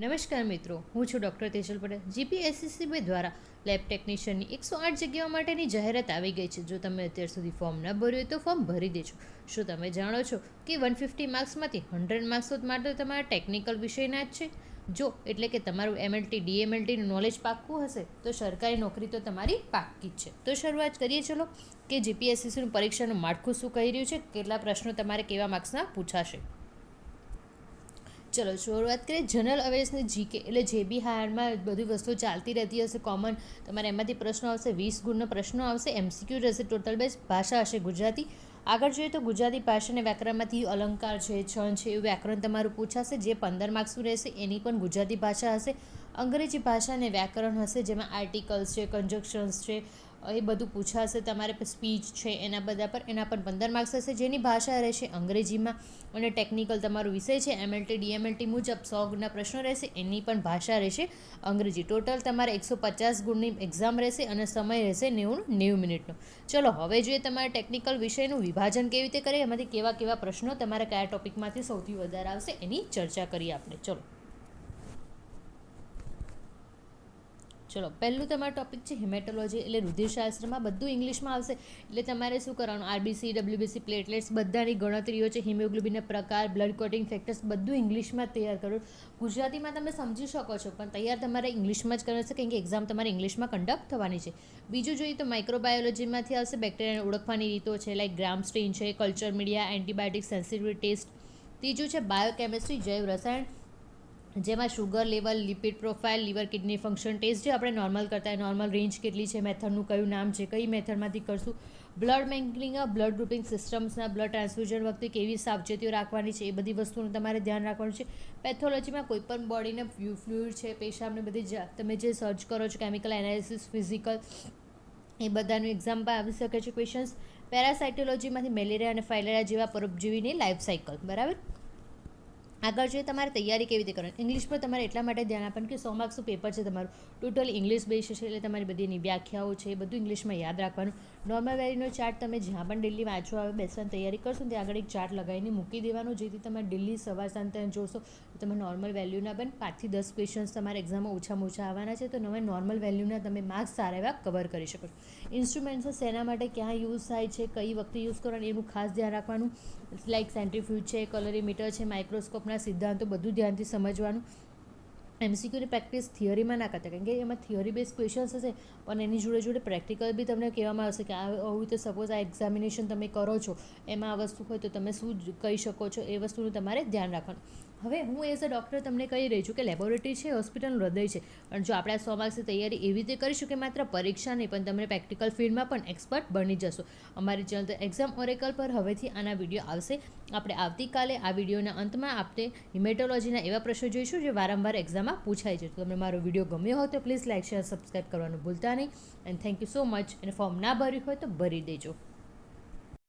નમસ્કાર મિત્રો, હું છું ડૉક્ટર તેજલ પટેલ. જીપીએસસીબી દ્વારા લેબ ટેકનિશિયનની 108 જગ્યાઓ માટેની જાહેરાત આવી ગઈ છે. જો તમે અત્યાર સુધી ફોર્મ ન ભર્યું હોય તો ફોર્મ ભરી દેજો. શું તમે જાણો છો કે 150 માર્ક્સમાંથી 100 માર્ક્સ માટે તમારા ટેકનિકલ વિષયના જ છે? જો એટલે કે તમારું એમએલટી ડીએમએલટીનું નોલેજ પાક્કું હશે તો સરકારી નોકરી તો તમારી પાક્કી જ છે. તો શરૂઆત કરીએ ચલો કે જીપીએસસીનું પરીક્ષાનું માળખું શું કહી રહ્યું છે, કેટલા પ્રશ્નો તમારે કેવા માર્ક્સના પૂછાશે. ચલો શરૂઆત કરીએ. જનરલ અવેર્સની જીકે એટલે જે બી હારમાં બધી વસ્તુ ચાલતી રહેતી હશે કોમન, તમારે એમાંથી પ્રશ્નો આવશે. 20 ગુણનો પ્રશ્નો આવશે. એમસીક્યુ રહેશે. ટોટલ બેઝ ભાષા હશે ગુજરાતી. આગળ જોઈએ તો ગુજરાતી ભાષા અને વ્યાકરણમાંથી અલંકાર છે, છંદ છે, એવું વ્યાકરણ તમારું પૂછાશે જે 15 માર્ક્સનું રહેશે. એની પણ ગુજરાતી ભાષા હશે. અંગ્રેજી ભાષા અને વ્યાકરણ હશે જેમાં આર્ટિકલ્સ છે, કન્જક્શન્સ છે, એ બધું પૂછાશે. તમારે સ્પીચ છે એના બધા પર, એના પણ 15 માર્ક્સ હશે જેની ભાષા રહેશે અંગ્રેજીમાં. અને ટેકનિકલ તમારો વિષય છે એમએલટી ડીએમએલટી મુજબ 100 ગુણના પ્રશ્નો રહેશે, એની પણ ભાષા રહેશે અંગ્રેજી. ટોટલ તમારે 150 ગુણની એક્ઝામ રહેશે અને સમય રહેશે 90 મિનિટનો. ચલો હવે જોઈએ તમારે ટેકનિકલ વિષયનું વિભાજન કેવી રીતે કરે, એમાંથી કેવા કેવા પ્રશ્નો તમારે કયા ટોપિકમાંથી સૌથી વધારે આવશે એની ચર્ચા કરીએ આપણે. ચલો પહેલું તમારું ટોપિક છે હિમેટોલોજી એટલે રુધિરશાસ્ત્રમાં. બધું ઇંગ્લિશમાં આવશે એટલે તમારે શું કરવાનું, આરબીસી, ડબ્લ્યુબીસી, પ્લેટલેટ્સ બધાની ગણતરીઓ છે, હિમોગ્લોબિનના પ્રકાર, બ્લડ કોટિંગ ફેક્ટર્સ બધું ઇંગ્લિશમાં તૈયાર કરો. ગુજરાતીમાં તમે સમજી શકો છો પણ તૈયાર તમારે ઇંગ્લિશમાં જ કરવાનું છે કારણ કે એક્ઝામ તમારે ઇંગ્લિશમાં કન્ડક્ટ થવાની છે. બીજું જોઈએ તો માઇક્રોબાયોલોજીમાંથી આવશે. બેક્ટેરિયાને ઓળખવાની રીતો છે લાઈક ગ્રામ સ્ટ્રેન છે, culture media, antibiotic sensitivity test. ત્રીજું છે બાયોકેમિસ્ટ્રી જૈવ રસાયણ જેમાં sugar level, lipid profile, liver kidney function test જે આપણે નોર્મલ કરતા હોય, નોર્મલ રેન્જ કેટલી છે, મેથડનું કયું નામ છે, કઈ મેથડમાંથી કરશું. બ્લડ બેંકિંગ, બ્લડ ગ્રુપિંગ સિસ્ટમ્સના બલ્ડ ટ્રાન્સફ્યુઝન વખતે કેવી સાવચેતીઓ રાખવાની છે એ બધી વસ્તુનું તમારે ધ્યાન રાખવાનું છે. પેથોલોજીમાં કોઈપણ બોડીને ફ્લુઇડ છે, પેશાબને બધી તમે જે સર્ચ કરો છો, કેમિકલ એનાલિસિસ, ફિઝિકલ, એ બધાનું એક્ઝામમાં આવી શકે છે ક્વેશ્ચન્સ. પેરાસાઇટોલોજીમાંથી મેલેરિયા અને ફાઇલેરિયા જેવા પરોપજીવીની લાઈફ સાયકલ. બરાબર. આગળ જોઈએ તમારે તૈયારી કેવી રીતે કરવાની. ઇંગ્લિશ પર તમારે એટલા માટે ધ્યાન આપવાનું કે 100 માર્ક્સનું પેપર છે તમારું, ટોટલી ઇંગ્લિશ બેઝ છે એટલે તમારી બધી એની વ્યાખ્યાઓ છે એ બધું ઇંગ્લિશમાં યાદ રાખવાનું. નોર્મલ વેલ્યુનો ચાર્ટ તમે જ્યાં પણ દિલ્હી વાંચવા આવે બેસવાની તૈયારી કરશો ત્યાં આગળ એક ચાર્ટ લગાવીને મૂકી દેવાનો, જેથી તમે દિલ્હી સવાર સાંજ ત્યાં જોશો તો તમે નોર્મલ વેલ્યુના પણ 5 થી 10 ક્વેશ્ચન્સ તમારા એક્ઝામમાં ઓછામાં ઓછા આવવાના છે, તો તમે નોર્મલ વેલ્યુના તમે માર્ક્સ સારા એવા કવર કરી શકો. ઇન્સ્ટ્રુમેન્ટ્સ શેના માટે ક્યાં યુઝ થાય છે, કઈ વખતે યુઝ કરવાનું એનું ખાસ ધ્યાન રાખવાનું. લાઇક સેન્ટ્રીફ્યુજ છે, કલરીમીટર છે, માઇક્રોસ્કોપના સિદ્ધાંતો બધું ધ્યાનથી સમજવાનું. એમસીક્યુની પ્રેક્ટિસ થિયરીમાં ના કરતા કારણ કે એમાં થિયરી બેઝ ક્વેશ્ચન્સ હશે પણ એની જોડે જોડે પ્રેક્ટિકલ બી તમને કહેવામાં આવશે કે આવું રીતે સપોઝ આ એક્ઝામિનેશન તમે કરો છો એમાં આ વસ્તુ હોય તો તમે શું કહી શકો છો, એ વસ્તુનું તમારે ધ્યાન રાખવાનું. હવે હું એઝ અ ડૉક્ટર તમને કહી રહી છું કે લેબોરેટરી છે હોસ્પિટલનું હૃદય છે, પણ જો આપણે 100 માર્ક્સની તૈયારી એવી રીતે કરીશું કે માત્ર પરીક્ષા નહીં પણ તમે પ્રેક્ટિકલ ફિલ્ડમાં પણ એક્સપર્ટ બની જશો. અમારી ચેનલ એક્ઝામ ઓરેકલ પર હવેથી આના વિડીયો આવશે. આપણે આવતીકાલે આ વિડીયોના અંતમાં આપણે હિમેટોલોજીના એવા પ્રશ્નો જોઈશું જે વારંવાર એક્ઝામમાં પૂછાય છે. તો તમને મારો વિડીયો ગમ્યો હોય તો પ્લીઝ લાઇક, શેર, સબસ્ક્રાઈબ કરવાનું ભૂલતા નહીં. And thank you so much. અને ફોર્મ ના ભર્યું હોય તો ભરી દેજો.